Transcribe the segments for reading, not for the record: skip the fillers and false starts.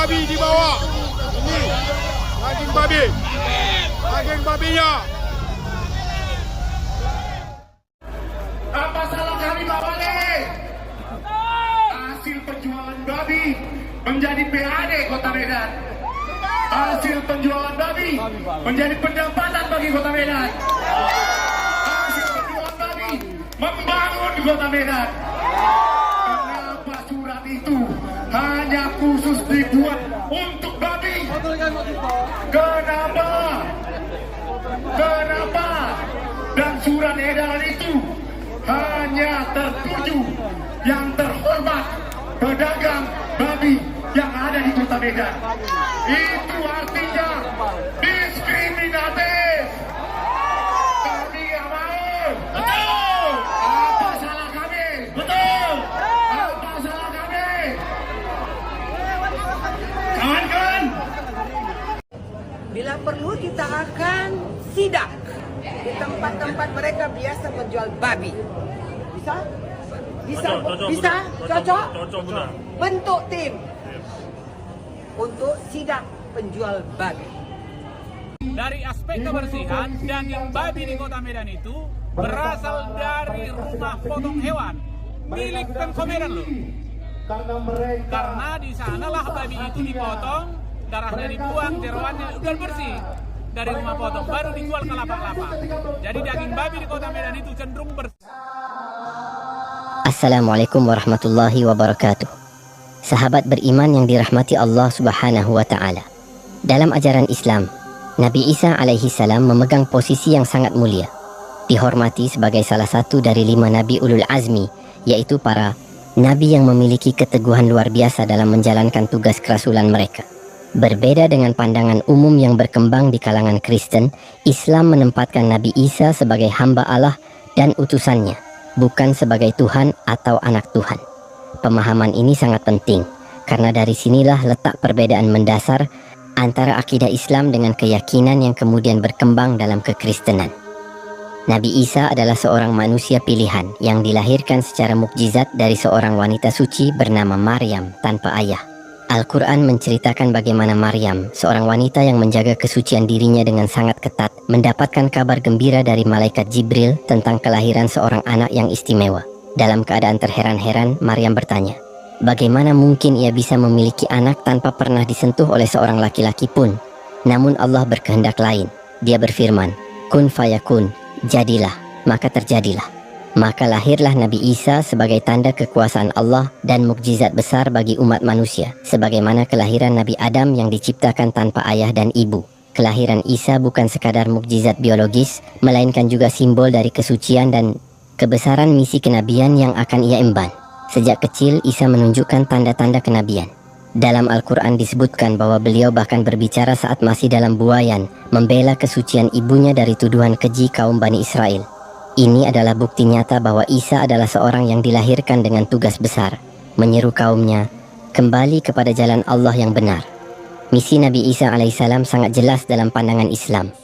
babi dibawa. Ini daging babi. Daging babinya. Apa salah kami bawa ini? Hasil penjualan babi menjadi PAD Kota Medan. Hasil penjualan babi menjadi pendapatan bagi Kota Medan. Hasil penjualan babi membangun Kota Medan. Kenapa surat itu hanya khusus dibuat untuk babi? Kenapa? Kenapa? Dan surat edaran itu hanya tertuju yang terhormat pedagang babi yang ada di Kota Medan. Itu artinya diskriminatif. Kami nggak mau. Betul. Apa salah kami? Betul. Apa salah kami? Kawan-kawan. Bila perlu kita akan sidak di tempat-tempat mereka biasa menjual babi. Bisa? Bisa? Bisa? Cocok? Bentuk tim untuk sidak penjual babi. Dari aspek kebersihan, daging babi di Kota Medan itu berasal dari rumah potong hewan milik Pemko Medan loh. Karena di sanalah babi itu dipotong, darahnya dibuang, jeroannya udah bersih. Dari rumah potong baru dijual ke lapak-lapak. Jadi daging babi di Kota Medan itu cenderung bersih. Assalamualaikum warahmatullahi wabarakatuh. Sahabat beriman yang dirahmati Allah Subhanahu wa taala. Dalam ajaran Islam, Nabi Isa alaihi salam memegang posisi yang sangat mulia, dihormati sebagai salah satu dari 5 nabi ulul azmi, yaitu para nabi yang memiliki keteguhan luar biasa dalam menjalankan tugas kerasulan mereka. Berbeda dengan pandangan umum yang berkembang di kalangan Kristen, Islam menempatkan Nabi Isa sebagai hamba Allah dan utusannya, bukan sebagai Tuhan atau anak Tuhan. Pemahaman ini sangat penting, karena dari sinilah letak perbedaan mendasar antara akidah Islam dengan keyakinan yang kemudian berkembang dalam kekristenan. Nabi Isa adalah seorang manusia pilihan yang dilahirkan secara mukjizat dari seorang wanita suci bernama Maryam tanpa ayah. Al-Quran menceritakan bagaimana Maryam, seorang wanita yang menjaga kesucian dirinya dengan sangat ketat, mendapatkan kabar gembira dari malaikat Jibril tentang kelahiran seorang anak yang istimewa. Dalam keadaan terheran-heran, Maryam bertanya, bagaimana mungkin ia bisa memiliki anak tanpa pernah disentuh oleh seorang laki-laki pun? Namun Allah berkehendak lain. Dia berfirman, kun fayakun, jadilah, maka terjadilah. Maka lahirlah Nabi Isa sebagai tanda kekuasaan Allah dan mukjizat besar bagi umat manusia, sebagaimana kelahiran Nabi Adam yang diciptakan tanpa ayah dan ibu. Kelahiran Isa bukan sekadar mukjizat biologis, melainkan juga simbol dari kesucian dan kebesaran misi kenabian yang akan ia emban. Sejak kecil, Isa menunjukkan tanda-tanda kenabian. Dalam Al-Quran disebutkan bahwa beliau bahkan berbicara saat masih dalam buayan, membela kesucian ibunya dari tuduhan keji kaum Bani Israel. Ini adalah bukti nyata bahwa Isa adalah seorang yang dilahirkan dengan tugas besar, menyeru kaumnya kembali kepada jalan Allah yang benar. Misi Nabi Isa alaihissalam sangat jelas dalam pandangan Islam,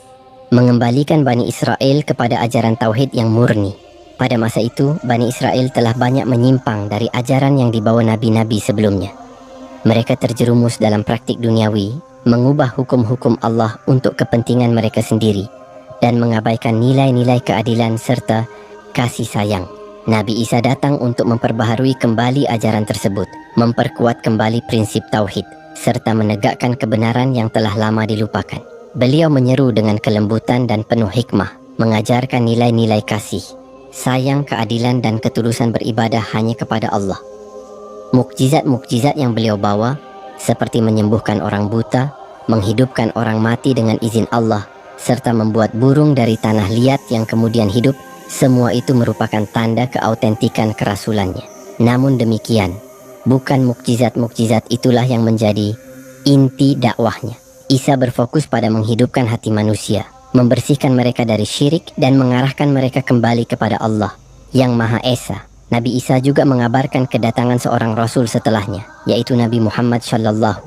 mengembalikan Bani Israel kepada ajaran tauhid yang murni. Pada masa itu, Bani Israel telah banyak menyimpang dari ajaran yang dibawa nabi-nabi sebelumnya. Mereka terjerumus dalam praktik duniawi, mengubah hukum-hukum Allah untuk kepentingan mereka sendiri, dan mengabaikan nilai-nilai keadilan serta kasih sayang. Nabi Isa datang untuk memperbaharui kembali ajaran tersebut, memperkuat kembali prinsip tauhid, serta menegakkan kebenaran yang telah lama dilupakan. Beliau menyeru dengan kelembutan dan penuh hikmah, mengajarkan nilai-nilai kasih, sayang, keadilan, dan ketulusan beribadah hanya kepada Allah. Mukjizat-mukjizat yang beliau bawa, seperti menyembuhkan orang buta, menghidupkan orang mati dengan izin Allah, serta membuat burung dari tanah liat yang kemudian hidup, semua itu merupakan tanda keautentikan kerasulannya. Namun demikian, bukan mukjizat-mukjizat itulah yang menjadi inti dakwahnya. Isa berfokus pada menghidupkan hati manusia, membersihkan mereka dari syirik, dan mengarahkan mereka kembali kepada Allah yang Maha Esa. Nabi Isa juga mengabarkan kedatangan seorang Rasul setelahnya, yaitu Nabi Muhammad Shallallahu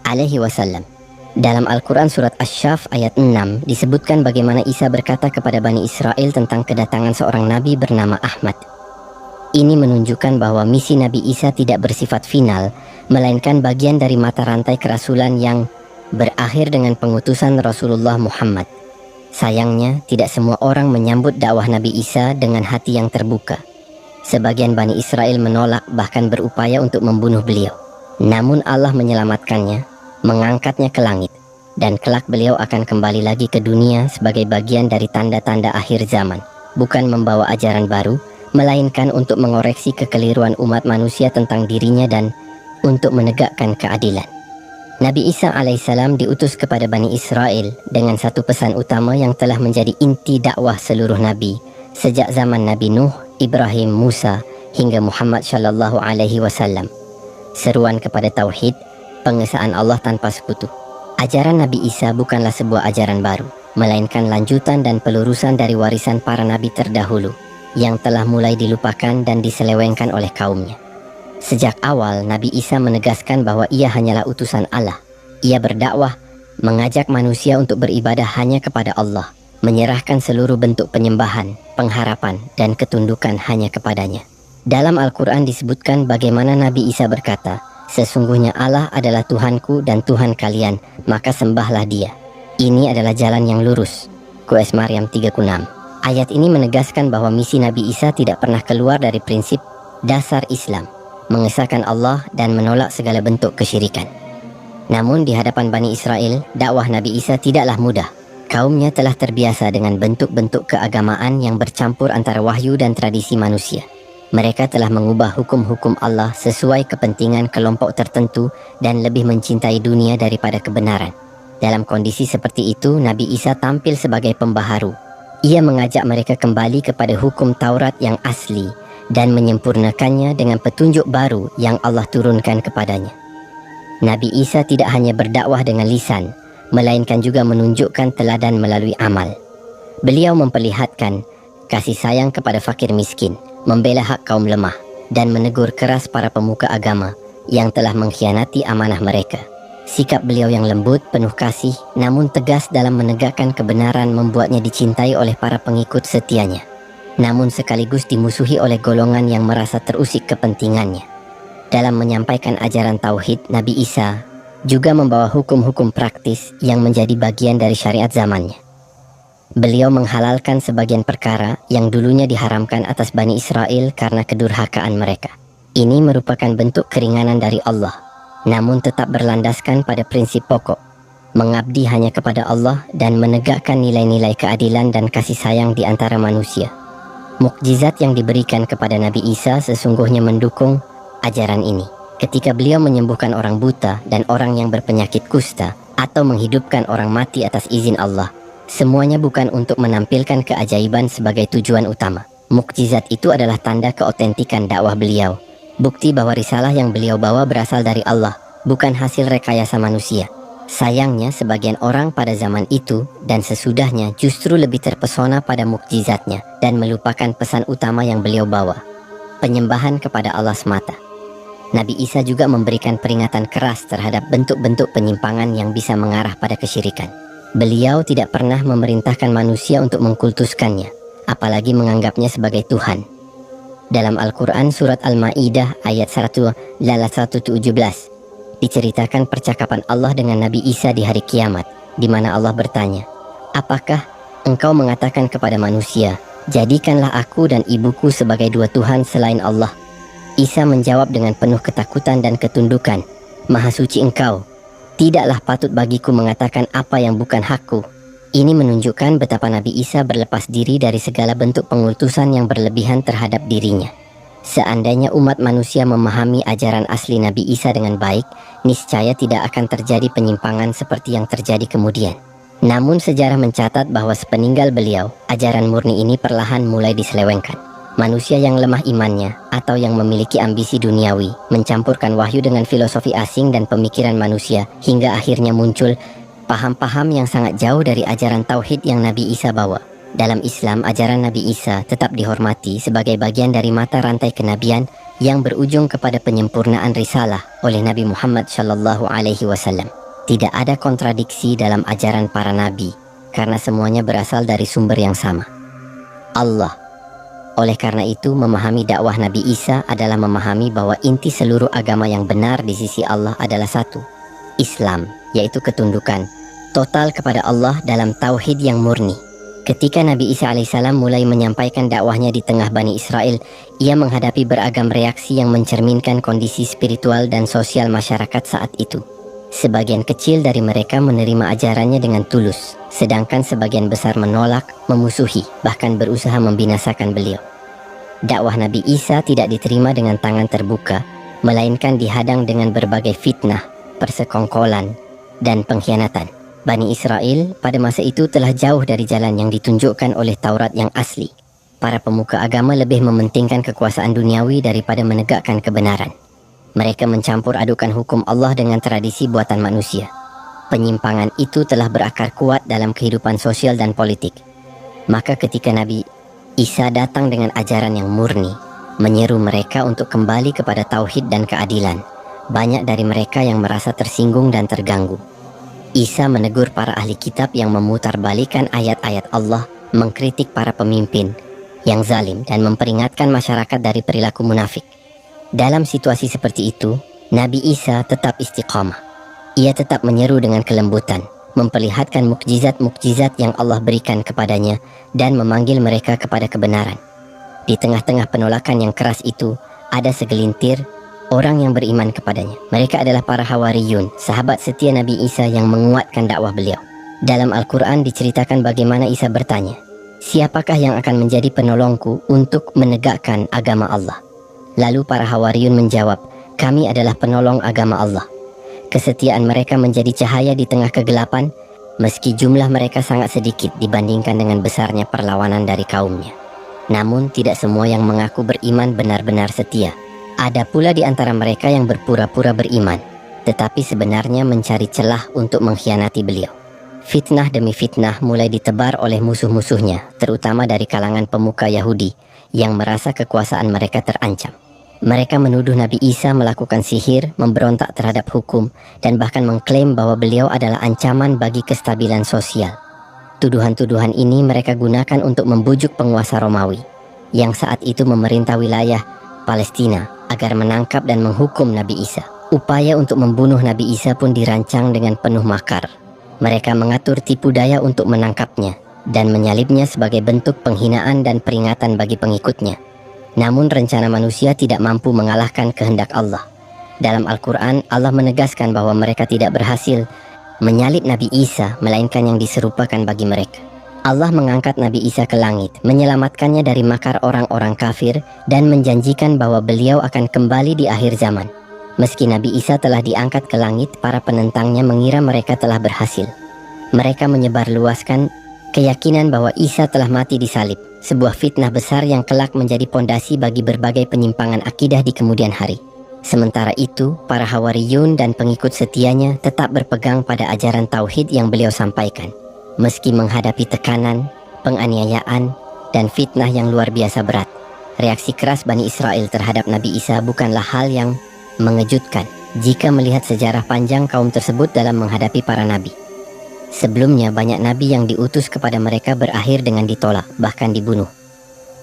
Alaihi Wasallam. Dalam Al-Quran surat Asy-Syaff ayat 6 disebutkan bagaimana Isa berkata kepada Bani Israel tentang kedatangan seorang nabi bernama Ahmad. Ini menunjukkan bahwa misi Nabi Isa tidak bersifat final, melainkan bagian dari mata rantai kerasulan yang berakhir dengan pengutusan Rasulullah Muhammad. Sayangnya, tidak semua orang menyambut dakwah Nabi Isa dengan hati yang terbuka. Sebagian Bani Israel menolak, bahkan berupaya untuk membunuh beliau. Namun Allah menyelamatkannya, mengangkatnya ke langit, dan kelak beliau akan kembali lagi ke dunia sebagai bagian dari tanda-tanda akhir zaman, bukan membawa ajaran baru, melainkan untuk mengoreksi kekeliruan umat manusia tentang dirinya dan untuk menegakkan keadilan. Nabi Isa alaihissalam diutus kepada Bani Israel dengan satu pesan utama yang telah menjadi inti dakwah seluruh Nabi sejak zaman Nabi Nuh, Ibrahim, Musa hingga Muhammad Shallallahu Alaihi Wasallam. Seruan kepada tauhid, pengesaan Allah tanpa sekutu. Ajaran Nabi Isa bukanlah sebuah ajaran baru, melainkan lanjutan dan pelurusan dari warisan para nabi terdahulu yang telah mulai dilupakan dan diselewengkan oleh kaumnya. Sejak awal, Nabi Isa menegaskan bahwa ia hanyalah utusan Allah. Ia berdakwah, mengajak manusia untuk beribadah hanya kepada Allah, menyerahkan seluruh bentuk penyembahan, pengharapan, dan ketundukan hanya kepadanya. Dalam Al-Quran disebutkan bagaimana Nabi Isa berkata, "Sesungguhnya Allah adalah Tuhanku dan Tuhan kalian, maka sembahlah Dia. Ini adalah jalan yang lurus." QS Maryam 3:6. Ayat ini menegaskan bahwa misi Nabi Isa tidak pernah keluar dari prinsip dasar Islam, mengesahkan Allah dan menolak segala bentuk kesyirikan. Namun di hadapan Bani Israel, dakwah Nabi Isa tidaklah mudah. Kaumnya telah terbiasa dengan bentuk-bentuk keagamaan yang bercampur antara wahyu dan tradisi manusia. Mereka telah mengubah hukum-hukum Allah sesuai kepentingan kelompok tertentu dan lebih mencintai dunia daripada kebenaran. Dalam kondisi seperti itu, Nabi Isa tampil sebagai pembaharu. Ia mengajak mereka kembali kepada hukum Taurat yang asli dan menyempurnakannya dengan petunjuk baru yang Allah turunkan kepadanya. Nabi Isa tidak hanya berdakwah dengan lisan, melainkan juga menunjukkan teladan melalui amal. Beliau memperlihatkan kasih sayang kepada fakir miskin, membela hak kaum lemah, dan menegur keras para pemuka agama yang telah mengkhianati amanah mereka. Sikap beliau yang lembut, penuh kasih, namun tegas dalam menegakkan kebenaran membuatnya dicintai oleh para pengikut setianya, namun sekaligus dimusuhi oleh golongan yang merasa terusik kepentingannya. Dalam menyampaikan ajaran tauhid, Nabi Isa juga membawa hukum-hukum praktis yang menjadi bagian dari syariat zamannya. Beliau menghalalkan sebagian perkara yang dulunya diharamkan atas Bani Israel karena kedurhakaan mereka. Ini merupakan bentuk keringanan dari Allah, namun tetap berlandaskan pada prinsip pokok, mengabdi hanya kepada Allah dan menegakkan nilai-nilai keadilan dan kasih sayang di antara manusia. Mukjizat yang diberikan kepada Nabi Isa sesungguhnya mendukung ajaran ini. Ketika beliau menyembuhkan orang buta dan orang yang berpenyakit kusta, atau menghidupkan orang mati atas izin Allah, semuanya bukan untuk menampilkan keajaiban sebagai tujuan utama. Mukjizat itu adalah tanda keotentikan dakwah beliau, bukti bahwa risalah yang beliau bawa berasal dari Allah, bukan hasil rekayasa manusia. Sayangnya, sebagian orang pada zaman itu dan sesudahnya justru lebih terpesona pada mukjizatnya dan melupakan pesan utama yang beliau bawa, penyembahan kepada Allah semata. Nabi Isa juga memberikan peringatan keras terhadap bentuk-bentuk penyimpangan yang bisa mengarah pada kesyirikan. Beliau tidak pernah memerintahkan manusia untuk mengkultuskannya, apalagi menganggapnya sebagai Tuhan. Dalam Al-Quran surat Al-Ma'idah ayat 117 diceritakan percakapan Allah dengan Nabi Isa di hari kiamat, di mana Allah bertanya, "Apakah engkau mengatakan kepada manusia, jadikanlah aku dan ibuku sebagai dua Tuhan selain Allah?" Isa menjawab dengan penuh ketakutan dan ketundukan, "Maha suci engkau, tidaklah patut bagiku mengatakan apa yang bukan hakku." Ini menunjukkan betapa Nabi Isa berlepas diri dari segala bentuk pengultusan yang berlebihan terhadap dirinya. Seandainya umat manusia memahami ajaran asli Nabi Isa dengan baik, niscaya tidak akan terjadi penyimpangan seperti yang terjadi kemudian. Namun sejarah mencatat bahwa sepeninggal beliau, ajaran murni ini perlahan mulai diselewengkan. Manusia yang lemah imannya atau yang memiliki ambisi duniawi mencampurkan wahyu dengan filosofi asing dan pemikiran manusia hingga akhirnya muncul paham-paham yang sangat jauh dari ajaran tauhid yang Nabi Isa bawa. Dalam Islam, ajaran Nabi Isa tetap dihormati sebagai bagian dari mata rantai kenabian yang berujung kepada penyempurnaan risalah oleh Nabi Muhammad Shallallahu Alaihi Wasallam. Tidak ada kontradiksi dalam ajaran para nabi, karena semuanya berasal dari sumber yang sama, Allah. Oleh karena itu, memahami dakwah Nabi Isa adalah memahami bahwa inti seluruh agama yang benar di sisi Allah adalah satu, Islam, yaitu ketundukan total kepada Allah dalam tauhid yang murni. Ketika Nabi Isa alaihissalam mulai menyampaikan dakwahnya di tengah Bani Israel, ia menghadapi beragam reaksi yang mencerminkan kondisi spiritual dan sosial masyarakat saat itu. Sebagian kecil dari mereka menerima ajarannya dengan tulus, sedangkan sebagian besar menolak, memusuhi, bahkan berusaha membinasakan beliau. Dakwah Nabi Isa tidak diterima dengan tangan terbuka, melainkan dihadang dengan berbagai fitnah, persekongkolan, dan pengkhianatan. Bani Israel pada masa itu telah jauh dari jalan yang ditunjukkan oleh Taurat yang asli. Para pemuka agama lebih mementingkan kekuasaan duniawi daripada menegakkan kebenaran. Mereka mencampur adukan hukum Allah dengan tradisi buatan manusia. Penyimpangan itu telah berakar kuat dalam kehidupan sosial dan politik. Maka ketika Nabi Isa datang dengan ajaran yang murni, menyeru mereka untuk kembali kepada tauhid dan keadilan, banyak dari mereka yang merasa tersinggung dan terganggu. Isa menegur para ahli kitab yang memutarbalikan ayat-ayat Allah, mengkritik para pemimpin yang zalim, dan memperingatkan masyarakat dari perilaku munafik. Dalam situasi seperti itu, Nabi Isa tetap istiqamah. Ia tetap menyeru dengan kelembutan, memperlihatkan mukjizat-mukjizat yang Allah berikan kepadanya, dan memanggil mereka kepada kebenaran. Di tengah-tengah penolakan yang keras itu, ada segelintir orang yang beriman kepadanya. Mereka adalah para Hawariyun, sahabat setia Nabi Isa yang menguatkan dakwah beliau. Dalam Al-Quran diceritakan bagaimana Isa bertanya, "Siapakah yang akan menjadi penolongku untuk menegakkan agama Allah?" Lalu para Hawariyun menjawab, "Kami adalah penolong agama Allah." Kesetiaan mereka menjadi cahaya di tengah kegelapan, meski jumlah mereka sangat sedikit dibandingkan dengan besarnya perlawanan dari kaumnya. Namun tidak semua yang mengaku beriman benar-benar setia. Ada pula di antara mereka yang berpura-pura beriman, tetapi sebenarnya mencari celah untuk mengkhianati beliau. Fitnah demi fitnah mulai ditebar oleh musuh-musuhnya, terutama dari kalangan pemuka Yahudi yang merasa kekuasaan mereka terancam. Mereka menuduh Nabi Isa melakukan sihir, memberontak terhadap hukum, dan bahkan mengklaim bahwa beliau adalah ancaman bagi kestabilan sosial. Tuduhan-tuduhan ini mereka gunakan untuk membujuk penguasa Romawi yang saat itu memerintah wilayah Palestina agar menangkap dan menghukum Nabi Isa. Upaya untuk membunuh Nabi Isa pun dirancang dengan penuh makar. Mereka mengatur tipu daya untuk menangkapnya dan menyalibnya sebagai bentuk penghinaan dan peringatan bagi pengikutnya. Namun rencana manusia tidak mampu mengalahkan kehendak Allah. Dalam Al-Quran, Allah menegaskan bahwa mereka tidak berhasil menyalib Nabi Isa, melainkan yang diserupakan bagi mereka. Allah mengangkat Nabi Isa ke langit, menyelamatkannya dari makar orang-orang kafir, dan menjanjikan bahwa beliau akan kembali di akhir zaman. Meski Nabi Isa telah diangkat ke langit, para penentangnya mengira mereka telah berhasil. Mereka menyebarluaskan keyakinan bahwa Isa telah mati disalib, sebuah fitnah besar yang kelak menjadi pondasi bagi berbagai penyimpangan akidah di kemudian hari. Sementara itu, para Hawariyun dan pengikut setianya tetap berpegang pada ajaran tauhid yang beliau sampaikan. Meski menghadapi tekanan, penganiayaan, dan fitnah yang luar biasa berat, reaksi keras Bani Israel terhadap Nabi Isa bukanlah hal yang mengejutkan jika melihat sejarah panjang kaum tersebut dalam menghadapi para nabi. Sebelumnya, banyak nabi yang diutus kepada mereka berakhir dengan ditolak, bahkan dibunuh.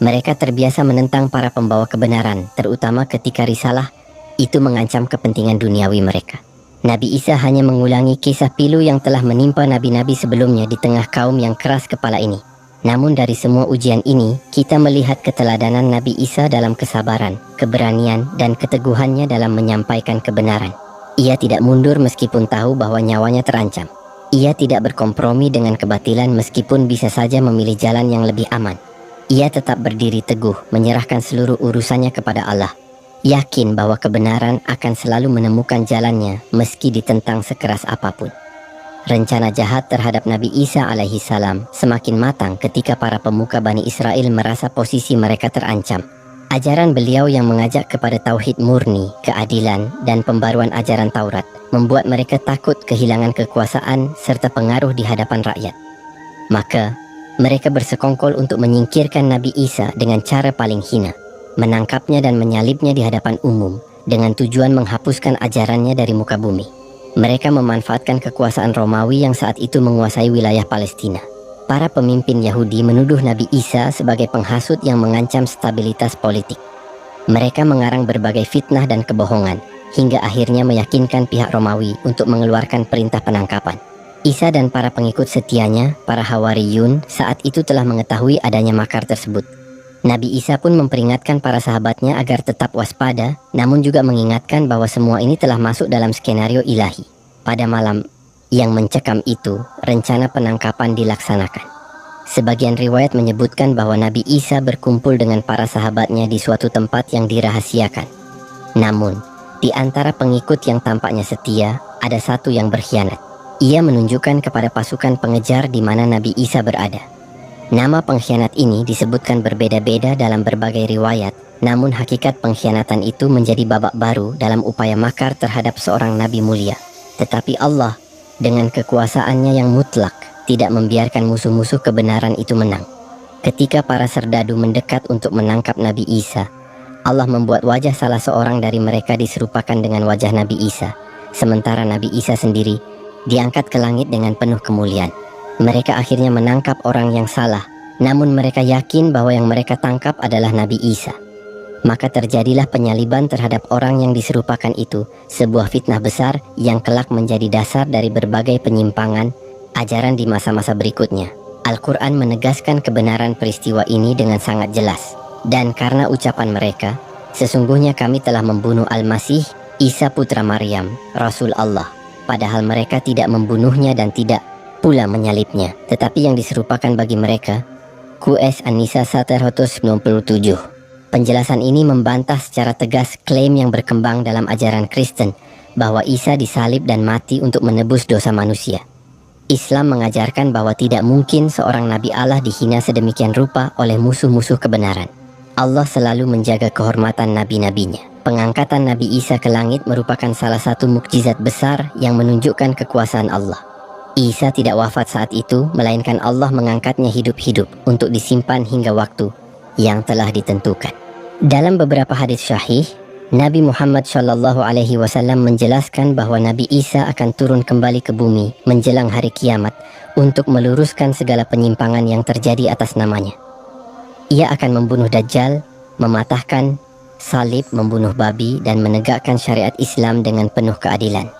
Mereka terbiasa menentang para pembawa kebenaran, terutama ketika risalah itu mengancam kepentingan duniawi mereka. Nabi Isa hanya mengulangi kisah pilu yang telah menimpa nabi-nabi sebelumnya di tengah kaum yang keras kepala ini. Namun dari semua ujian ini, kita melihat keteladanan Nabi Isa dalam kesabaran, keberanian, dan keteguhannya dalam menyampaikan kebenaran. Ia tidak mundur meskipun tahu bahwa nyawanya terancam. Ia tidak berkompromi dengan kebatilan meskipun bisa saja memilih jalan yang lebih aman. Ia tetap berdiri teguh, menyerahkan seluruh urusannya kepada Allah, yakin bahwa kebenaran akan selalu menemukan jalannya meski ditentang sekeras apapun. Rencana jahat terhadap Nabi Isa alaihi salam semakin matang ketika para pemuka Bani Israel merasa posisi mereka terancam. Ajaran beliau yang mengajak kepada tauhid murni, keadilan, dan pembaruan ajaran Taurat membuat mereka takut kehilangan kekuasaan serta pengaruh di hadapan rakyat. Maka, mereka bersekongkol untuk menyingkirkan Nabi Isa dengan cara paling hina, menangkapnya dan menyalibnya di hadapan umum dengan tujuan menghapuskan ajarannya dari muka bumi. Mereka memanfaatkan kekuasaan Romawi yang saat itu menguasai wilayah Palestina. Para pemimpin Yahudi menuduh Nabi Isa sebagai penghasut yang mengancam stabilitas politik. Mereka mengarang berbagai fitnah dan kebohongan, hingga akhirnya meyakinkan pihak Romawi untuk mengeluarkan perintah penangkapan. Isa dan para pengikut setianya, para Hawariyun, saat itu telah mengetahui adanya makar tersebut. Nabi Isa pun memperingatkan para sahabatnya agar tetap waspada, namun juga mengingatkan bahwa semua ini telah masuk dalam skenario ilahi. Pada malam yang mencekam itu, rencana penangkapan dilaksanakan. Sebagian riwayat menyebutkan bahwa Nabi Isa berkumpul dengan para sahabatnya di suatu tempat yang dirahasiakan. Namun, di antara pengikut yang tampaknya setia, ada satu yang berkhianat. Ia menunjukkan kepada pasukan pengejar di mana Nabi Isa berada. Nama pengkhianat ini disebutkan berbeda-beda dalam berbagai riwayat, namun hakikat pengkhianatan itu menjadi babak baru dalam upaya makar terhadap seorang Nabi mulia. Tetapi Allah, dengan kekuasaannya yang mutlak, tidak membiarkan musuh-musuh kebenaran itu menang. Ketika para serdadu mendekat untuk menangkap Nabi Isa, Allah membuat wajah salah seorang dari mereka diserupakan dengan wajah Nabi Isa, sementara Nabi Isa sendiri diangkat ke langit dengan penuh kemuliaan. Mereka akhirnya menangkap orang yang salah, namun mereka yakin bahwa yang mereka tangkap adalah Nabi Isa. Maka terjadilah penyaliban terhadap orang yang diserupakan itu, sebuah fitnah besar yang kelak menjadi dasar dari berbagai penyimpangan ajaran di masa-masa berikutnya. Al-Quran menegaskan kebenaran peristiwa ini dengan sangat jelas. Dan karena ucapan mereka, sesungguhnya kami telah membunuh Al-Masih, Isa putra Maryam, Rasul Allah. Padahal mereka tidak membunuhnya dan tidak pula menyalibnya. Tetapi yang diserupakan bagi mereka, QS An-Nisa 197. Penjelasan ini membantah secara tegas klaim yang berkembang dalam ajaran Kristen bahwa Isa disalib dan mati untuk menebus dosa manusia. Islam mengajarkan bahwa tidak mungkin seorang Nabi Allah dihina sedemikian rupa oleh musuh-musuh kebenaran. Allah selalu menjaga kehormatan nabi-nabinya. Pengangkatan Nabi Isa ke langit merupakan salah satu mukjizat besar yang menunjukkan kekuasaan Allah. Isa tidak wafat saat itu, melainkan Allah mengangkatnya hidup-hidup untuk disimpan hingga waktu yang telah ditentukan. Dalam beberapa hadis syahih, Nabi Muhammad SAW menjelaskan bahwa Nabi Isa akan turun kembali ke bumi menjelang hari kiamat untuk meluruskan segala penyimpangan yang terjadi atas namanya. Ia akan membunuh Dajjal, mematahkan salib, membunuh babi, dan menegakkan syariat Islam dengan penuh keadilan.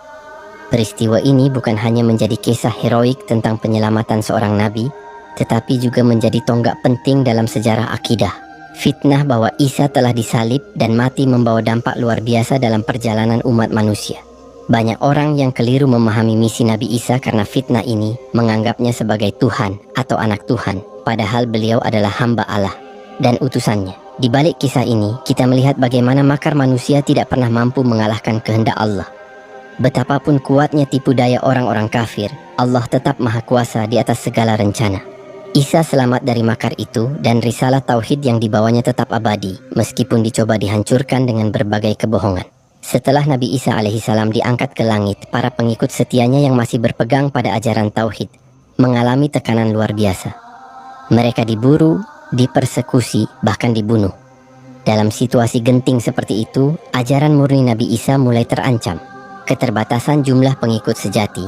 Peristiwa ini bukan hanya menjadi kisah heroik tentang penyelamatan seorang nabi, tetapi juga menjadi tonggak penting dalam sejarah akidah. Fitnah bahwa Isa telah disalib dan mati membawa dampak luar biasa dalam perjalanan umat manusia. Banyak orang yang keliru memahami misi Nabi Isa karena fitnah ini menganggapnya sebagai Tuhan atau anak Tuhan, padahal beliau adalah hamba Allah dan utusannya. Di balik kisah ini, kita melihat bagaimana makar manusia tidak pernah mampu mengalahkan kehendak Allah. Betapapun kuatnya tipu daya orang-orang kafir, Allah tetap maha kuasa di atas segala rencana. Isa selamat dari makar itu dan risalah tauhid yang dibawanya tetap abadi meskipun dicoba dihancurkan dengan berbagai kebohongan. Setelah Nabi Isa alaihissalam diangkat ke langit, para pengikut setianya yang masih berpegang pada ajaran tauhid mengalami tekanan luar biasa. Mereka diburu, dipersekusi, bahkan dibunuh. Dalam situasi genting seperti itu, ajaran murni Nabi Isa mulai terancam. Keterbatasan jumlah pengikut sejati,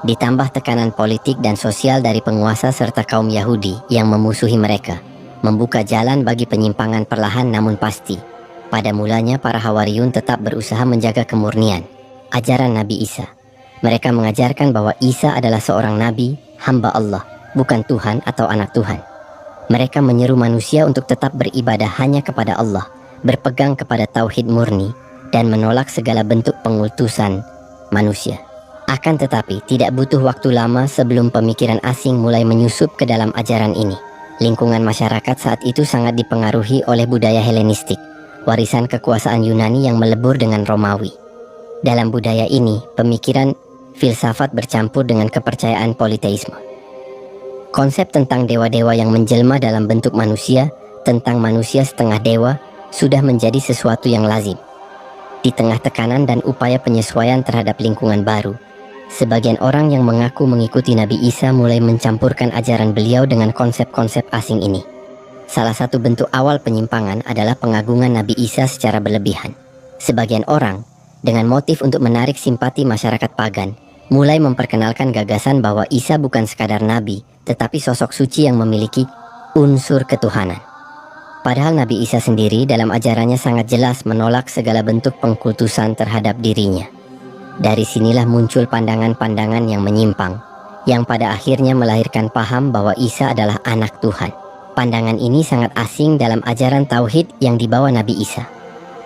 ditambah tekanan politik dan sosial dari penguasa serta kaum Yahudi yang memusuhi mereka, membuka jalan bagi penyimpangan perlahan namun pasti. Pada mulanya para Hawariyun tetap berusaha menjaga kemurnian ajaran Nabi Isa. Mereka mengajarkan bahwa Isa adalah seorang nabi, hamba Allah, bukan Tuhan atau anak Tuhan. Mereka menyeru manusia untuk tetap beribadah hanya kepada Allah, berpegang kepada tauhid murni, dan menolak segala bentuk pengultusan manusia. Akan tetapi, tidak butuh waktu lama sebelum pemikiran asing mulai menyusup ke dalam ajaran ini. Lingkungan masyarakat saat itu sangat dipengaruhi oleh budaya Helenistik, warisan kekuasaan Yunani yang melebur dengan Romawi. Dalam budaya ini, pemikiran filsafat bercampur dengan kepercayaan politeisme. Konsep tentang dewa-dewa yang menjelma dalam bentuk manusia, tentang manusia setengah dewa, sudah menjadi sesuatu yang lazim. Di tengah tekanan dan upaya penyesuaian terhadap lingkungan baru, sebagian orang yang mengaku mengikuti Nabi Isa mulai mencampurkan ajaran beliau dengan konsep-konsep asing ini. Salah satu bentuk awal penyimpangan adalah pengagungan Nabi Isa secara berlebihan. Sebagian orang, dengan motif untuk menarik simpati masyarakat pagan, mulai memperkenalkan gagasan bahwa Isa bukan sekadar nabi, tetapi sosok suci yang memiliki unsur ketuhanan. Padahal Nabi Isa sendiri dalam ajarannya sangat jelas menolak segala bentuk pengkultusan terhadap dirinya. Dari sinilah muncul pandangan-pandangan yang menyimpang, yang pada akhirnya melahirkan paham bahwa Isa adalah anak Tuhan. Pandangan ini sangat asing dalam ajaran tauhid yang dibawa Nabi Isa.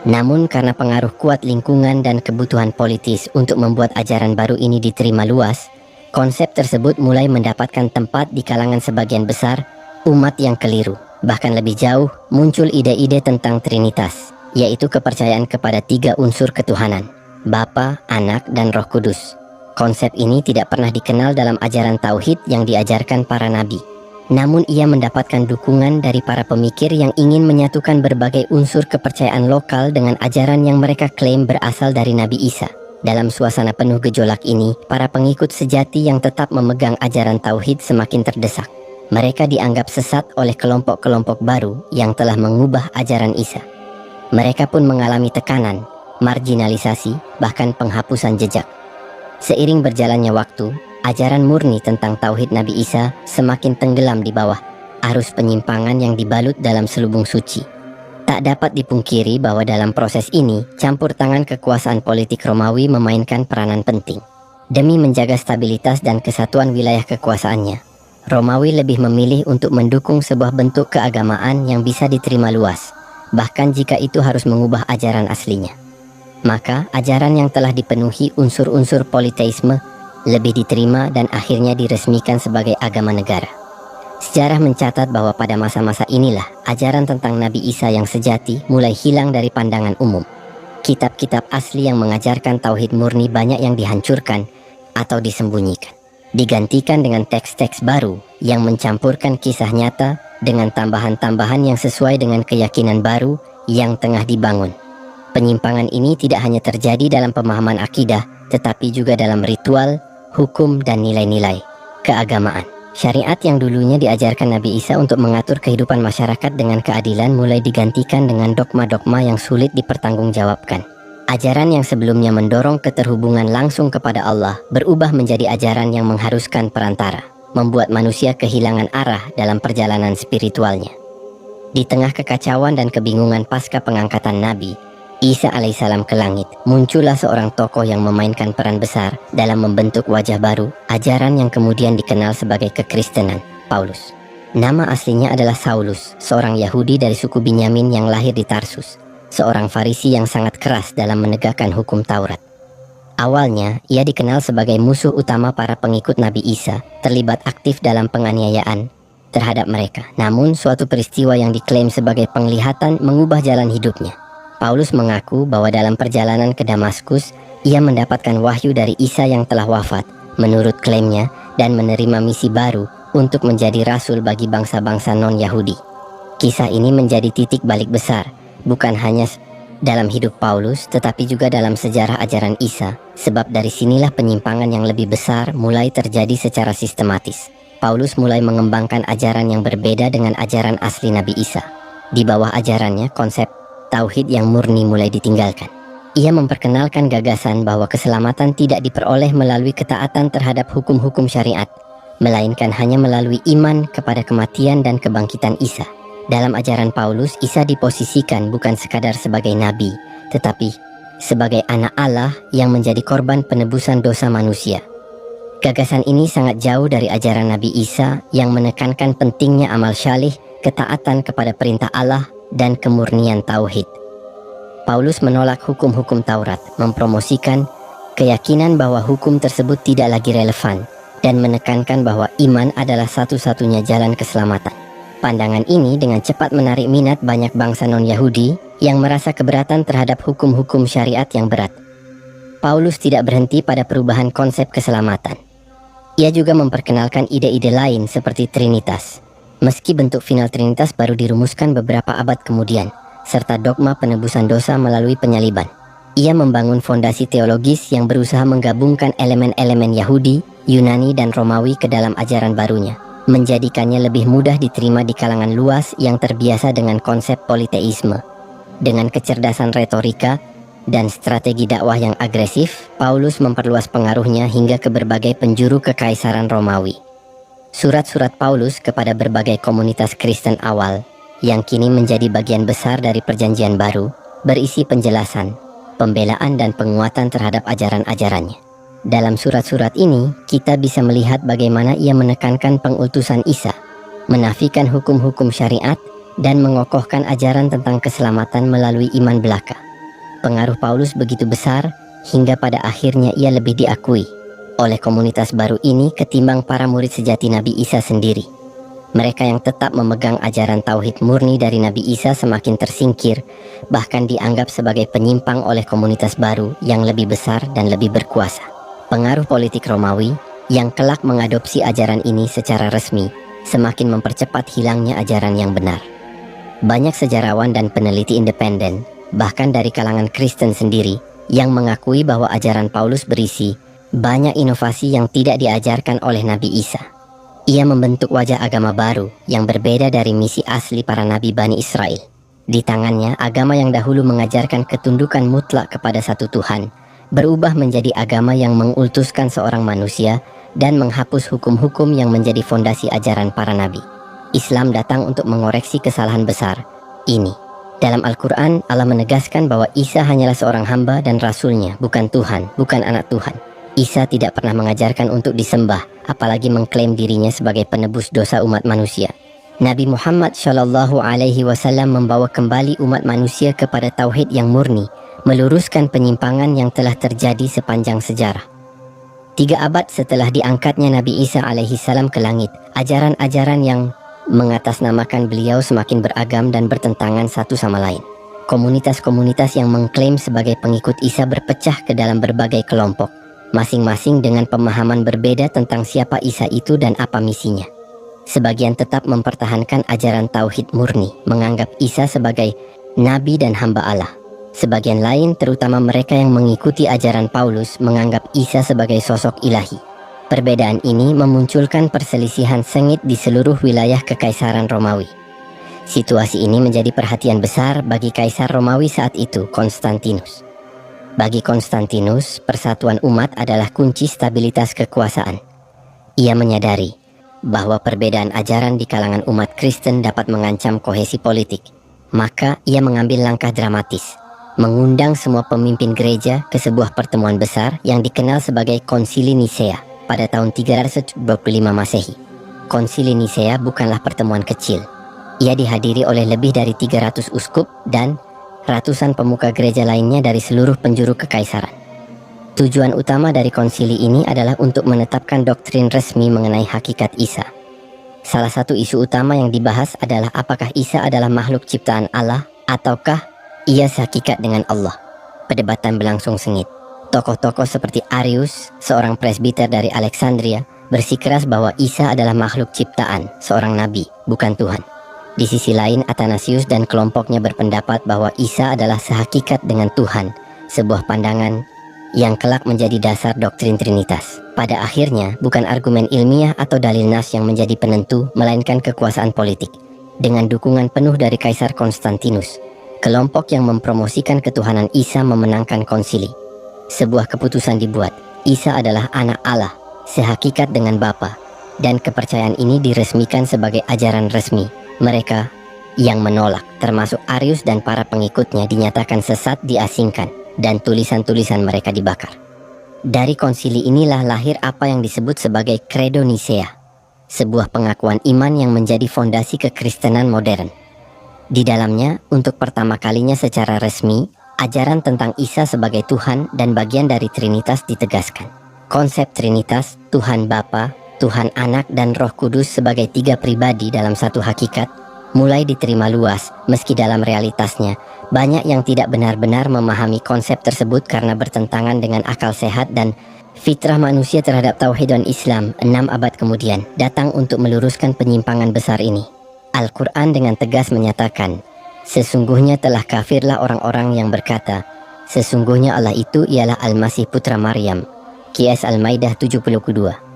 Namun karena pengaruh kuat lingkungan dan kebutuhan politis untuk membuat ajaran baru ini diterima luas, konsep tersebut mulai mendapatkan tempat di kalangan sebagian besar umat yang keliru. Bahkan lebih jauh, muncul ide-ide tentang Trinitas, yaitu kepercayaan kepada 3 unsur ketuhanan, Bapa, Anak, dan Roh Kudus. Konsep ini tidak pernah dikenal dalam ajaran tauhid yang diajarkan para nabi. Namun ia mendapatkan dukungan dari para pemikir yang ingin menyatukan berbagai unsur kepercayaan lokal dengan ajaran yang mereka klaim berasal dari Nabi Isa. Dalam suasana penuh gejolak ini, para pengikut sejati yang tetap memegang ajaran tauhid semakin terdesak. Mereka dianggap sesat oleh kelompok-kelompok baru yang telah mengubah ajaran Isa. Mereka pun mengalami tekanan, marginalisasi, bahkan penghapusan jejak. Seiring berjalannya waktu, ajaran murni tentang tauhid Nabi Isa semakin tenggelam di bawah arus penyimpangan yang dibalut dalam selubung suci. Tak dapat dipungkiri bahwa dalam proses ini, campur tangan kekuasaan politik Romawi memainkan peranan penting. Demi menjaga stabilitas dan kesatuan wilayah kekuasaannya, Romawi lebih memilih untuk mendukung sebuah bentuk keagamaan yang bisa diterima luas, bahkan jika itu harus mengubah ajaran aslinya. Maka, ajaran yang telah dipenuhi unsur-unsur politeisme lebih diterima dan akhirnya diresmikan sebagai agama negara. Sejarah mencatat bahwa pada masa-masa inilah ajaran tentang Nabi Isa yang sejati mulai hilang dari pandangan umum. Kitab-kitab asli yang mengajarkan tauhid murni banyak yang dihancurkan atau disembunyikan, digantikan dengan teks-teks baru yang mencampurkan kisah nyata dengan tambahan-tambahan yang sesuai dengan keyakinan baru yang tengah dibangun. Penyimpangan ini tidak hanya terjadi dalam pemahaman akidah, tetapi juga dalam ritual, hukum, dan nilai-nilai keagamaan. Syariat yang dulunya diajarkan Nabi Isa untuk mengatur kehidupan masyarakat dengan keadilan mulai digantikan dengan dogma-dogma yang sulit dipertanggungjawabkan. Ajaran yang sebelumnya mendorong keterhubungan langsung kepada Allah berubah menjadi ajaran yang mengharuskan perantara, membuat manusia kehilangan arah dalam perjalanan spiritualnya. Di tengah kekacauan dan kebingungan pasca pengangkatan Nabi Isa alaihissalam ke langit, muncullah seorang tokoh yang memainkan peran besar dalam membentuk wajah baru, ajaran yang kemudian dikenal sebagai kekristenan, Paulus. Nama aslinya adalah Saulus, seorang Yahudi dari suku Binyamin yang lahir di Tarsus, seorang Farisi yang sangat keras dalam menegakkan hukum Taurat. Awalnya, ia dikenal sebagai musuh utama para pengikut Nabi Isa, terlibat aktif dalam penganiayaan terhadap mereka. Namun, suatu peristiwa yang diklaim sebagai penglihatan mengubah jalan hidupnya. Paulus mengaku bahwa dalam perjalanan ke Damaskus, ia mendapatkan wahyu dari Isa yang telah wafat, menurut klaimnya, dan menerima misi baru untuk menjadi rasul bagi bangsa-bangsa non-Yahudi. Kisah ini menjadi titik balik besar, bukan hanya dalam hidup Paulus, tetapi juga dalam sejarah ajaran Isa, sebab dari sinilah penyimpangan yang lebih besar mulai terjadi secara sistematis. Paulus mulai mengembangkan ajaran yang berbeda dengan ajaran asli Nabi Isa. Di bawah ajarannya, konsep tauhid yang murni mulai ditinggalkan. Ia memperkenalkan gagasan bahwa keselamatan tidak diperoleh melalui ketaatan terhadap hukum-hukum syariat, melainkan hanya melalui iman kepada kematian dan kebangkitan Isa. Dalam ajaran Paulus, Isa diposisikan bukan sekadar sebagai nabi, tetapi sebagai anak Allah yang menjadi korban penebusan dosa manusia. Gagasan ini sangat jauh dari ajaran Nabi Isa yang menekankan pentingnya amal syalih, ketaatan kepada perintah Allah, dan kemurnian tauhid. Paulus menolak hukum-hukum Taurat, mempromosikan keyakinan bahwa hukum tersebut tidak lagi relevan, dan menekankan bahwa iman adalah satu-satunya jalan keselamatan. Pandangan ini dengan cepat menarik minat banyak bangsa non-Yahudi yang merasa keberatan terhadap hukum-hukum syariat yang berat. Paulus tidak berhenti pada perubahan konsep keselamatan. Ia juga memperkenalkan ide-ide lain seperti Trinitas, meski bentuk final Trinitas baru dirumuskan beberapa abad kemudian, serta dogma penebusan dosa melalui penyaliban. Ia membangun fondasi teologis yang berusaha menggabungkan elemen-elemen Yahudi, Yunani, dan Romawi ke dalam ajaran barunya, menjadikannya lebih mudah diterima di kalangan luas yang terbiasa dengan konsep politeisme. Dengan kecerdasan retorika dan strategi dakwah yang agresif, Paulus memperluas pengaruhnya hingga ke berbagai penjuru kekaisaran Romawi. Surat-surat Paulus kepada berbagai komunitas Kristen awal yang kini menjadi bagian besar dari Perjanjian Baru berisi penjelasan, pembelaan dan penguatan terhadap ajaran-ajarannya. Dalam surat-surat ini, kita bisa melihat bagaimana ia menekankan pengutusan Isa, menafikan hukum-hukum syariat, dan mengokohkan ajaran tentang keselamatan melalui iman belaka. Pengaruh Paulus begitu besar hingga pada akhirnya ia lebih diakui oleh komunitas baru ini ketimbang para murid sejati Nabi Isa sendiri. Mereka yang tetap memegang ajaran tauhid murni dari Nabi Isa semakin tersingkir, bahkan dianggap sebagai penyimpang oleh komunitas baru yang lebih besar dan lebih berkuasa. Pengaruh politik Romawi yang kelak mengadopsi ajaran ini secara resmi semakin mempercepat hilangnya ajaran yang benar. Banyak sejarawan dan peneliti independen, bahkan dari kalangan Kristen sendiri, yang mengakui bahwa ajaran Paulus berisi banyak inovasi yang tidak diajarkan oleh Nabi Isa. Ia membentuk wajah agama baru yang berbeda dari misi asli para nabi Bani Israel. Di tangannya, agama yang dahulu mengajarkan ketundukan mutlak kepada satu Tuhan berubah menjadi agama yang mengultuskan seorang manusia dan menghapus hukum-hukum yang menjadi fondasi ajaran para nabi. Islam datang untuk mengoreksi kesalahan besar ini. Dalam Al-Quran, Allah menegaskan bahwa Isa hanyalah seorang hamba dan rasulnya, bukan Tuhan, bukan anak Tuhan. Isa tidak pernah mengajarkan untuk disembah, apalagi mengklaim dirinya sebagai penebus dosa umat manusia. Nabi Muhammad SAW membawa kembali umat manusia kepada tauhid yang murni, meluruskan penyimpangan yang telah terjadi sepanjang sejarah. 3 abad setelah diangkatnya Nabi Isa alaihissalam ke langit, ajaran-ajaran yang mengatasnamakan beliau semakin beragam dan bertentangan satu sama lain. Komunitas-komunitas yang mengklaim sebagai pengikut Isa berpecah ke dalam berbagai kelompok, masing-masing dengan pemahaman berbeda tentang siapa Isa itu dan apa misinya. Sebagian tetap mempertahankan ajaran tauhid murni, menganggap Isa sebagai nabi dan hamba Allah. Sebagian lain, terutama mereka yang mengikuti ajaran Paulus, menganggap Isa sebagai sosok ilahi. Perbedaan ini memunculkan perselisihan sengit di seluruh wilayah Kekaisaran Romawi. Situasi ini menjadi perhatian besar bagi Kaisar Romawi saat itu, Konstantinus. Bagi Konstantinus, persatuan umat adalah kunci stabilitas kekuasaan. Ia menyadari bahwa perbedaan ajaran di kalangan umat Kristen dapat mengancam kohesi politik. Maka ia mengambil langkah dramatis, mengundang semua pemimpin gereja ke sebuah pertemuan besar yang dikenal sebagai Konsili Nisea pada tahun 325 Masehi. Konsili Nisea bukanlah pertemuan kecil. Ia dihadiri oleh lebih dari 300 uskup dan ratusan pemuka gereja lainnya dari seluruh penjuru kekaisaran. Tujuan utama dari konsili ini adalah untuk menetapkan doktrin resmi mengenai hakikat Isa. Salah satu isu utama yang dibahas adalah apakah Isa adalah makhluk ciptaan Allah ataukah ia sehakikat dengan Allah. Perdebatan berlangsung sengit. Tokoh-tokoh seperti Arius, seorang presbiter dari Alexandria, bersikeras bahwa Isa adalah makhluk ciptaan, seorang nabi, bukan Tuhan. Di sisi lain, Athanasius dan kelompoknya berpendapat bahwa Isa adalah sehakikat dengan Tuhan, sebuah pandangan yang kelak menjadi dasar doktrin Trinitas. Pada akhirnya, bukan argumen ilmiah atau dalil nas yang menjadi penentu, melainkan kekuasaan politik. Dengan dukungan penuh dari Kaisar Konstantinus, kelompok yang mempromosikan ketuhanan Isa memenangkan konsili. Sebuah keputusan dibuat, Isa adalah anak Allah, sehakikat dengan Bapa, dan kepercayaan ini diresmikan sebagai ajaran resmi. Mereka yang menolak, termasuk Arius dan para pengikutnya, dinyatakan sesat, diasingkan, dan tulisan-tulisan mereka dibakar. Dari konsili inilah lahir apa yang disebut sebagai Credo Nicea, sebuah pengakuan iman yang menjadi fondasi kekristenan modern. Di dalamnya, untuk pertama kalinya secara resmi, ajaran tentang Isa sebagai Tuhan dan bagian dari Trinitas ditegaskan. Konsep Trinitas, Tuhan Bapa, Tuhan Anak dan Roh Kudus sebagai 3 pribadi dalam satu hakikat, mulai diterima luas, meski dalam realitasnya, banyak yang tidak benar-benar memahami konsep tersebut karena bertentangan dengan akal sehat dan fitrah manusia terhadap tauhid dan Islam. 6 abad kemudian, datang untuk meluruskan penyimpangan besar ini. Al-Quran dengan tegas menyatakan, sesungguhnya telah kafirlah orang-orang yang berkata, sesungguhnya Allah itu ialah Al-Masih Putra Maryam. QS Al-Maidah 72.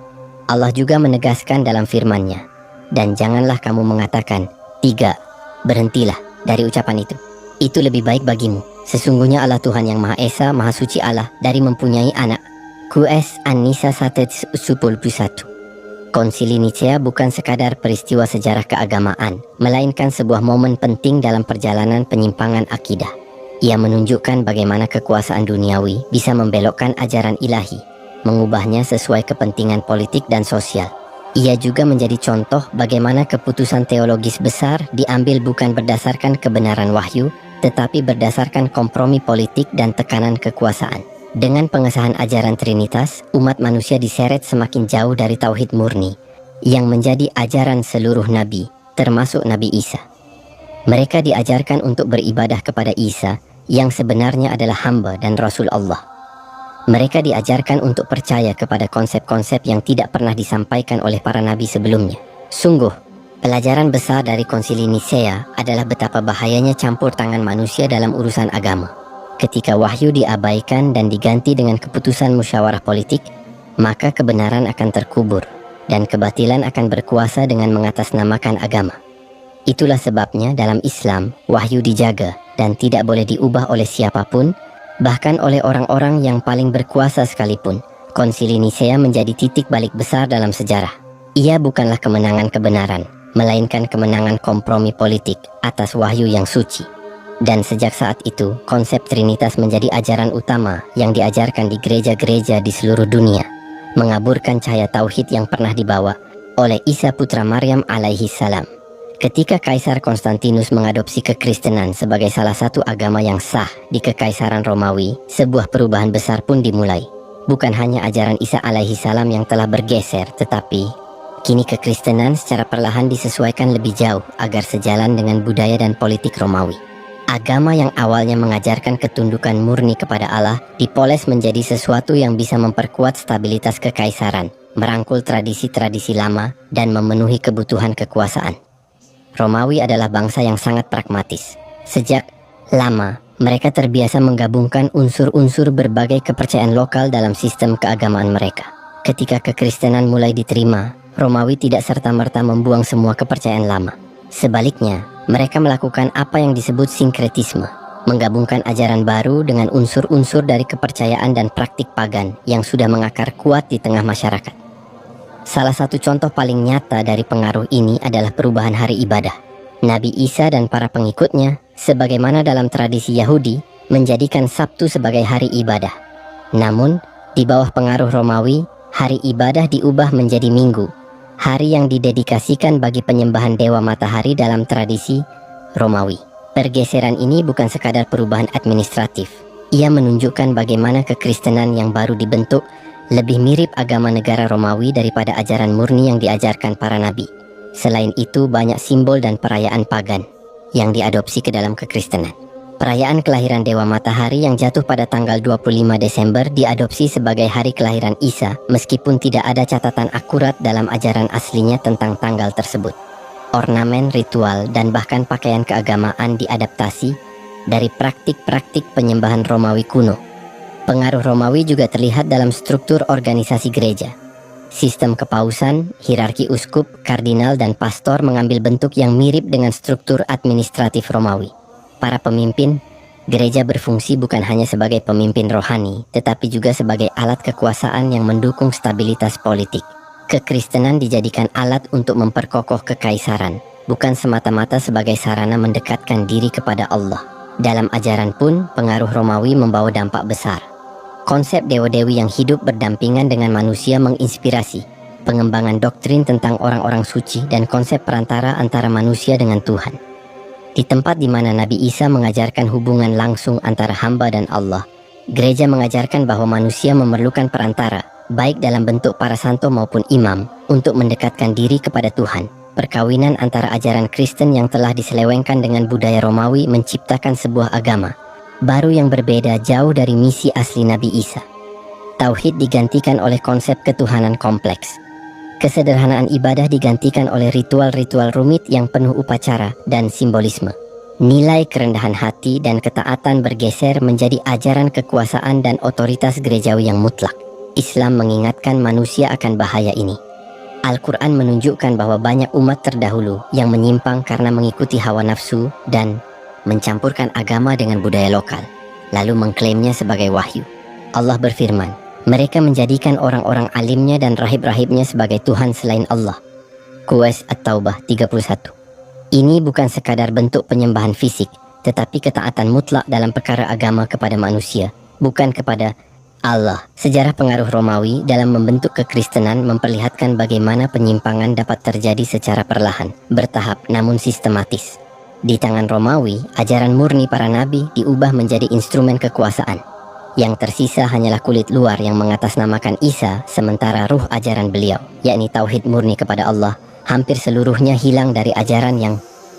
Allah juga menegaskan dalam firman-Nya, dan janganlah kamu mengatakan, 3, berhentilah dari ucapan itu. Itu lebih baik bagimu. Sesungguhnya Allah Tuhan yang Maha Esa, Maha Suci Allah dari mempunyai anak. QS An-Nisa 111. Konsili Nicea bukan sekadar peristiwa sejarah keagamaan, melainkan sebuah momen penting dalam perjalanan penyimpangan akidah. Ia menunjukkan bagaimana kekuasaan duniawi bisa membelokkan ajaran ilahi, mengubahnya sesuai kepentingan politik dan sosial. Ia juga menjadi contoh bagaimana keputusan teologis besar diambil bukan berdasarkan kebenaran wahyu, tetapi berdasarkan kompromi politik dan tekanan kekuasaan. Dengan pengesahan ajaran Trinitas, umat manusia diseret semakin jauh dari tauhid murni, yang menjadi ajaran seluruh nabi, termasuk Nabi Isa. Mereka diajarkan untuk beribadah kepada Isa, yang sebenarnya adalah hamba dan Rasul Allah. Mereka diajarkan untuk percaya kepada konsep-konsep yang tidak pernah disampaikan oleh para nabi sebelumnya. Sungguh, pelajaran besar dari Konsili Nicea adalah betapa bahayanya campur tangan manusia dalam urusan agama. Ketika wahyu diabaikan dan diganti dengan keputusan musyawarah politik, maka kebenaran akan terkubur dan kebatilan akan berkuasa dengan mengatasnamakan agama. Itulah sebabnya dalam Islam, wahyu dijaga dan tidak boleh diubah oleh siapapun, bahkan oleh orang-orang yang paling berkuasa sekalipun. Konsili Nicea menjadi titik balik besar dalam sejarah. Ia bukanlah kemenangan kebenaran, melainkan kemenangan kompromi politik atas wahyu yang suci. Dan sejak saat itu, konsep Trinitas menjadi ajaran utama yang diajarkan di gereja-gereja di seluruh dunia, mengaburkan cahaya tauhid yang pernah dibawa oleh Isa putra Maryam alaihi salam. Ketika Kaisar Konstantinus mengadopsi kekristenan sebagai salah satu agama yang sah di Kekaisaran Romawi, sebuah perubahan besar pun dimulai. Bukan hanya ajaran Isa alaihi salam yang telah bergeser, tetapi kini kekristenan secara perlahan disesuaikan lebih jauh agar sejalan dengan budaya dan politik Romawi. Agama yang awalnya mengajarkan ketundukan murni kepada Allah dipoles menjadi sesuatu yang bisa memperkuat stabilitas kekaisaran, merangkul tradisi-tradisi lama, dan memenuhi kebutuhan kekuasaan. Romawi adalah bangsa yang sangat pragmatis. Sejak lama, mereka terbiasa menggabungkan unsur-unsur berbagai kepercayaan lokal dalam sistem keagamaan mereka. Ketika kekristenan mulai diterima, Romawi tidak serta-merta membuang semua kepercayaan lama. Sebaliknya, mereka melakukan apa yang disebut sinkretisme, menggabungkan ajaran baru dengan unsur-unsur dari kepercayaan dan praktik pagan yang sudah mengakar kuat di tengah masyarakat. Salah satu contoh paling nyata dari pengaruh ini adalah perubahan hari ibadah. Nabi Isa dan para pengikutnya, sebagaimana dalam tradisi Yahudi, menjadikan Sabtu sebagai hari ibadah. Namun, di bawah pengaruh Romawi, hari ibadah diubah menjadi Minggu, hari yang didedikasikan bagi penyembahan dewa matahari dalam tradisi Romawi. Pergeseran ini bukan sekadar perubahan administratif. Ia menunjukkan bagaimana kekristenan yang baru dibentuk lebih mirip agama negara Romawi daripada ajaran murni yang diajarkan para nabi. Selain itu, banyak simbol dan perayaan pagan yang diadopsi ke dalam kekristenan. Perayaan kelahiran Dewa Matahari yang jatuh pada tanggal 25 Desember diadopsi sebagai hari kelahiran Isa, meskipun tidak ada catatan akurat dalam ajaran aslinya tentang tanggal tersebut. Ornamen, ritual, dan bahkan pakaian keagamaan diadaptasi dari praktik-praktik penyembahan Romawi kuno. Pengaruh Romawi juga terlihat dalam struktur organisasi gereja. Sistem kepausan, hierarki uskup, kardinal, dan pastor mengambil bentuk yang mirip dengan struktur administratif Romawi. Para pemimpin, gereja berfungsi bukan hanya sebagai pemimpin rohani, tetapi juga sebagai alat kekuasaan yang mendukung stabilitas politik. Kekristenan dijadikan alat untuk memperkokoh kekaisaran, bukan semata-mata sebagai sarana mendekatkan diri kepada Allah. Dalam ajaran pun, pengaruh Romawi membawa dampak besar. Konsep dewa-dewi yang hidup berdampingan dengan manusia menginspirasi pengembangan doktrin tentang orang-orang suci dan konsep perantara antara manusia dengan Tuhan. Di tempat di mana Nabi Isa mengajarkan hubungan langsung antara hamba dan Allah, gereja mengajarkan bahwa manusia memerlukan perantara, baik dalam bentuk para santo maupun imam, untuk mendekatkan diri kepada Tuhan. Perkawinan antara ajaran Kristen yang telah diselewengkan dengan budaya Romawi menciptakan sebuah agama baru yang berbeda jauh dari misi asli Nabi Isa. Tauhid digantikan oleh konsep ketuhanan kompleks. Kesederhanaan ibadah digantikan oleh ritual-ritual rumit yang penuh upacara dan simbolisme. Nilai kerendahan hati dan ketaatan bergeser menjadi ajaran kekuasaan dan otoritas gerejawi yang mutlak. Islam mengingatkan manusia akan bahaya ini. Al-Quran menunjukkan bahwa banyak umat terdahulu yang menyimpang karena mengikuti hawa nafsu dan mencampurkan agama dengan budaya lokal, lalu mengklaimnya sebagai wahyu. Allah berfirman, Mereka menjadikan orang-orang alimnya dan rahib-rahibnya sebagai Tuhan selain Allah. Quraish At-Taubah 31. Ini bukan sekadar bentuk penyembahan fisik, tetapi ketaatan mutlak dalam perkara agama kepada manusia, bukan kepada Allah. Sejarah pengaruh Romawi dalam membentuk kekristenan memperlihatkan bagaimana penyimpangan dapat terjadi secara perlahan, bertahap namun sistematis. Di tangan Romawi, ajaran murni para nabi diubah menjadi instrumen kekuasaan. Yang tersisa hanyalah kulit luar yang mengatasnamakan Isa, sementara ruh ajaran beliau, yakni tauhid murni kepada Allah, hampir seluruhnya hilang dari ajaran yang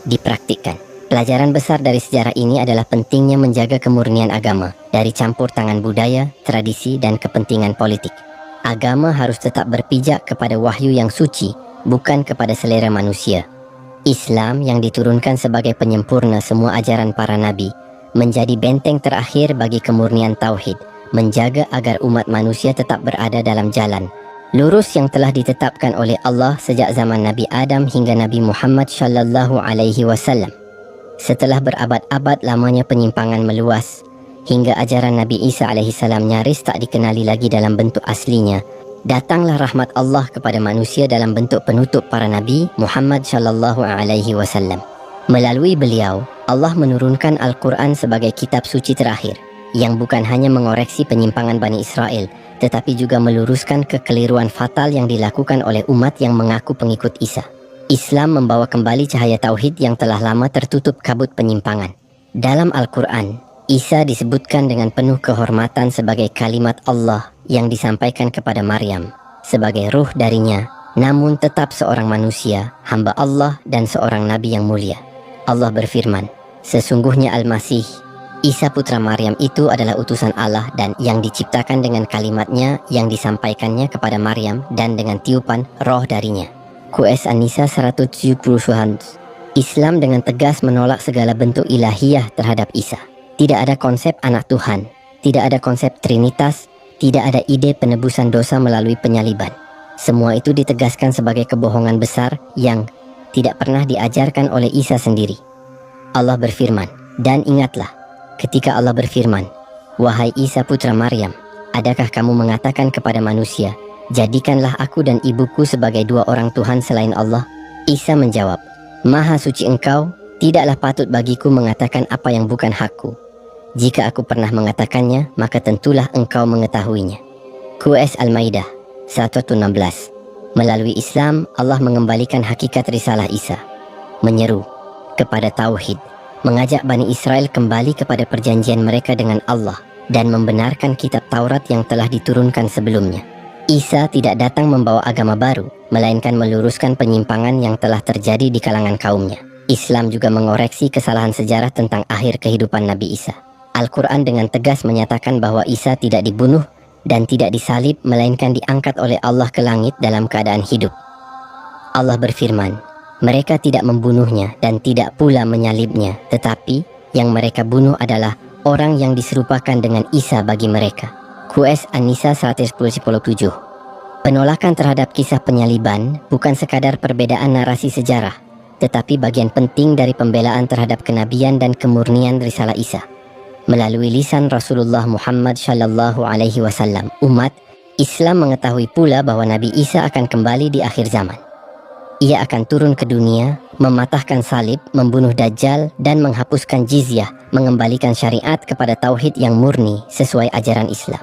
dipraktikkan. Pelajaran besar dari sejarah ini adalah pentingnya menjaga kemurnian agama dari campur tangan budaya, tradisi, dan kepentingan politik. Agama harus tetap berpijak kepada wahyu yang suci, bukan kepada selera manusia. Islam yang diturunkan sebagai penyempurna semua ajaran para nabi, menjadi benteng terakhir bagi kemurnian tauhid, menjaga agar umat manusia tetap berada dalam jalan lurus yang telah ditetapkan oleh Allah sejak zaman Nabi Adam hingga Nabi Muhammad sallallahu alaihi wasallam. Setelah berabad-abad lamanya penyimpangan meluas, hingga ajaran Nabi Isa alaihi salam nyaris tak dikenali lagi dalam bentuk aslinya, datanglah rahmat Allah kepada manusia dalam bentuk penutup para nabi Muhammad sallallahu alaihi wasallam. Melalui beliau, Allah menurunkan Al-Quran sebagai kitab suci terakhir, yang bukan hanya mengoreksi penyimpangan Bani Israel, tetapi juga meluruskan kekeliruan fatal yang dilakukan oleh umat yang mengaku pengikut Isa. Islam membawa kembali cahaya tauhid yang telah lama tertutup kabut penyimpangan. Dalam Al-Quran, Isa disebutkan dengan penuh kehormatan sebagai kalimat Allah yang disampaikan kepada Maryam, sebagai ruh darinya, namun tetap seorang manusia, hamba Allah dan seorang nabi yang mulia. Allah berfirman, sesungguhnya Al-Masih, Isa putra Maryam itu adalah utusan Allah dan yang diciptakan dengan kalimatnya yang disampaikannya kepada Maryam dan dengan tiupan roh darinya. Quraish An-Nisa 170. Islam dengan tegas menolak segala bentuk ilahiyah terhadap Isa. Tidak ada konsep anak Tuhan, tidak ada konsep Trinitas, tidak ada ide penebusan dosa melalui penyaliban. Semua itu ditegaskan sebagai kebohongan besar yang tidak pernah diajarkan oleh Isa sendiri. Allah berfirman, dan ingatlah, ketika Allah berfirman, wahai Isa putra Maryam, adakah kamu mengatakan kepada manusia, jadikanlah aku dan ibuku sebagai dua orang Tuhan selain Allah? Isa menjawab, Maha suci engkau, tidaklah patut bagiku mengatakan apa yang bukan hakku. Jika aku pernah mengatakannya, maka tentulah engkau mengetahuinya. Quraish Al-Maidah 116. Melalui Islam, Allah mengembalikan hakikat risalah Isa, menyeru kepada tauhid, mengajak Bani Israel kembali kepada perjanjian mereka dengan Allah, dan membenarkan kitab Taurat yang telah diturunkan sebelumnya. Isa tidak datang membawa agama baru, melainkan meluruskan penyimpangan yang telah terjadi di kalangan kaumnya. Islam juga mengoreksi kesalahan sejarah tentang akhir kehidupan Nabi Isa. Al-Quran dengan tegas menyatakan bahwa Isa tidak dibunuh dan tidak disalib, melainkan diangkat oleh Allah ke langit dalam keadaan hidup. Allah berfirman, mereka tidak membunuhnya dan tidak pula menyalibnya, tetapi yang mereka bunuh adalah orang yang diserupakan dengan Isa bagi mereka. Quraish An-Nisa 110-107. Penolakan terhadap kisah penyaliban bukan sekadar perbedaan narasi sejarah, tetapi bagian penting dari pembelaan terhadap kenabian dan kemurnian risalah Isa. Melalui lisan Rasulullah Muhammad sallallahu alaihi wasallam, umat Islam mengetahui pula bahwa Nabi Isa akan kembali di akhir zaman. Ia akan turun ke dunia, mematahkan salib, membunuh Dajjal, dan menghapuskan jizyah, mengembalikan syariat kepada tauhid yang murni sesuai ajaran Islam.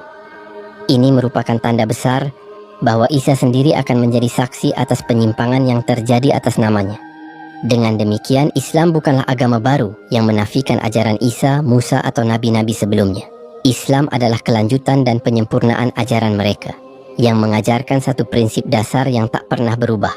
Ini merupakan tanda besar bahwa Isa sendiri akan menjadi saksi atas penyimpangan yang terjadi atas namanya. Dengan demikian, Islam bukanlah agama baru yang menafikan ajaran Isa, Musa, atau nabi-nabi sebelumnya. Islam adalah kelanjutan dan penyempurnaan ajaran mereka, yang mengajarkan satu prinsip dasar yang tak pernah berubah.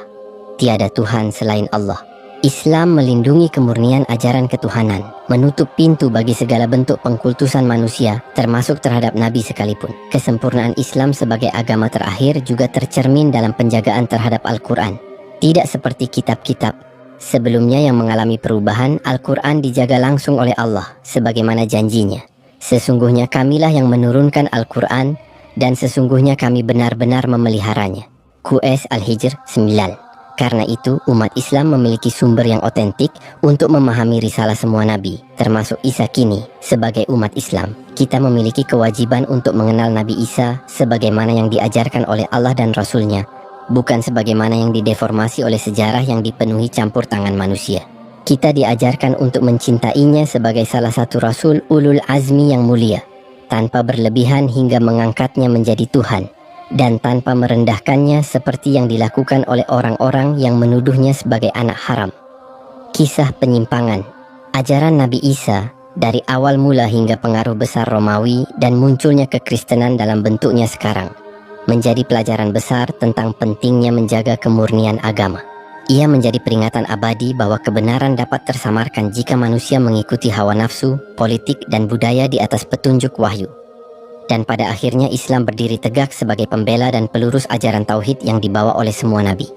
Tiada Tuhan selain Allah. Islam melindungi kemurnian ajaran ketuhanan, menutup pintu bagi segala bentuk pengkultusan manusia, termasuk terhadap nabi sekalipun. Kesempurnaan Islam sebagai agama terakhir juga tercermin dalam penjagaan terhadap Al-Quran. Tidak seperti kitab-kitab sebelumnya yang mengalami perubahan, Al-Quran dijaga langsung oleh Allah, sebagaimana janjinya. Sesungguhnya kamilah yang menurunkan Al-Quran, dan sesungguhnya kami benar-benar memeliharanya. Quraish Al-Hijr 9. Karena itu, umat Islam memiliki sumber yang otentik untuk memahami risalah semua nabi, termasuk Isa kini. Sebagai umat Islam, kita memiliki kewajiban untuk mengenal Nabi Isa sebagaimana yang diajarkan oleh Allah dan Rasul-Nya, bukan sebagaimana yang dideformasi oleh sejarah yang dipenuhi campur tangan manusia. Kita diajarkan untuk mencintainya sebagai salah satu Rasul ulul azmi yang mulia, tanpa berlebihan hingga mengangkatnya menjadi Tuhan, dan tanpa merendahkannya seperti yang dilakukan oleh orang-orang yang menuduhnya sebagai anak haram. Kisah penyimpangan ajaran Nabi Isa dari awal mula hingga pengaruh besar Romawi dan munculnya kekristenan dalam bentuknya sekarang menjadi pelajaran besar tentang pentingnya menjaga kemurnian agama. Ia menjadi peringatan abadi bahwa kebenaran dapat tersamarkan jika manusia mengikuti hawa nafsu, politik, dan budaya di atas petunjuk wahyu. Dan pada akhirnya Islam berdiri tegak sebagai pembela dan pelurus ajaran tauhid yang dibawa oleh semua nabi.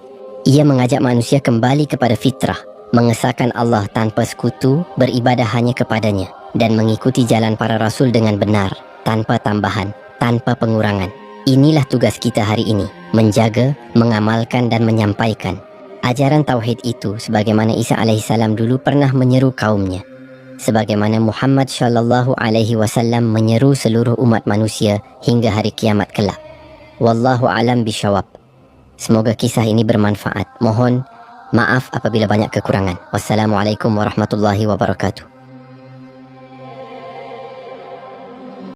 Ia mengajak manusia kembali kepada fitrah, mengesahkan Allah tanpa sekutu, beribadah hanya kepadanya, dan mengikuti jalan para rasul dengan benar, tanpa tambahan, tanpa pengurangan. Inilah tugas kita hari ini, menjaga, mengamalkan, dan menyampaikan ajaran tauhid itu sebagaimana Isa alaihissalam dulu pernah menyeru kaumnya, sebagaimana Muhammad Shallallahu Alaihi Wasallam menyeru seluruh umat manusia hingga hari kiamat kelak. Wallahu alam bisyawab. Semoga kisah ini bermanfaat. Mohon maaf apabila banyak kekurangan. Wassalamualaikum warahmatullahi wabarakatuh.